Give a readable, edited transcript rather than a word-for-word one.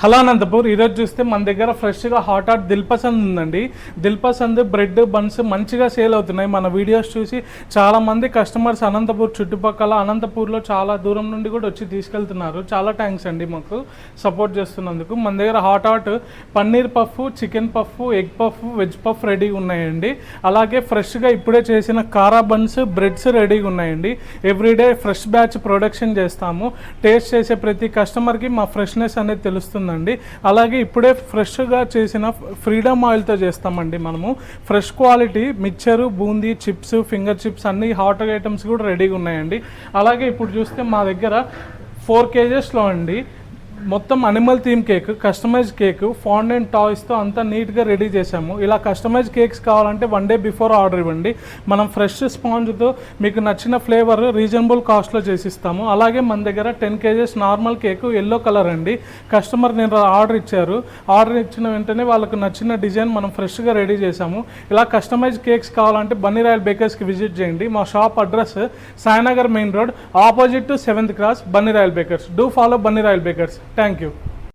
Hello Anantapur. ఈరోజు చూస్తే మన దగ్గర ఫ్రెష్గా హాట్ దిల్పసంద్ ఉందండి. దిల్పసంద్ బ్రెడ్ బన్స్ మంచిగా సేల్ అవుతున్నాయి. మన వీడియోస్ చూసి చాలామంది కస్టమర్స్ అనంతపూర్ చుట్టుపక్కల అనంతపూర్లో చాలా దూరం నుండి కూడా వచ్చి తీసుకెళ్తున్నారు. చాలా థ్యాంక్స్ అండి మాకు సపోర్ట్ చేస్తున్నందుకు. మన దగ్గర hot paneer puff, chicken puff, egg puff, veg puff రెడీగా ఉన్నాయండి. అలాగే ఫ్రెష్గా ఇప్పుడే చేసిన కారా బన్స్, బ్రెడ్స్ రెడీగా ఉన్నాయండి. ఎవ్రీడే ఫ్రెష్ బ్యాచ్ ప్రొడక్షన్ చేస్తాము. టేస్ట్ చేసే ప్రతి కస్టమర్కి మా ఫ్రెష్నెస్ అనేది తెలుస్తుందండి. అలాగే ఇప్పుడే ఫ్రెష్గా చేసిన ఫ్రీడమ్ ఆయిల్తో చేస్తామండి. మనము fresh quality mixture, boondi, chips, finger chips అన్ని హాట్ ఐటమ్స్ కూడా రెడీగా ఉన్నాయండి. అలాగే ఇప్పుడు చూస్తే మా దగ్గర 4 kgsలో అండి మొత్తం animal theme cake, customise cake, fondant టాయ్స్తో అంతా నీట్గా రెడీ చేసాము. ఇలా కస్టమైజ్ కేక్స్ కావాలంటే 1 day బిఫోర్ ఆర్డర్ ఇవ్వండి. మనం ఫ్రెష్ స్పాంజ్తో మీకు నచ్చిన ఫ్లేవర్ రీజనబుల్ కాస్ట్లో చేసిస్తాము. అలాగే మన దగ్గర 10 kgs normal cake yellow colour అండి. కస్టమర్ నేను ఆర్డర్ ఇచ్చారు. ఆర్డర్ ఇచ్చిన వెంటనే వాళ్ళకు నచ్చిన డిజైన్ మనం ఫ్రెష్గా రెడీ చేసాము. ఇలా కస్టమైజ్ కేక్స్ కావాలంటే బన్నీ రాయల్ బేకర్స్కి విజిట్ చేయండి. మా shop address Sainagar main road, opposite to 7th cross, Bunny Royal Bakers. Do follow Bunny Royal Bakers. Thank you.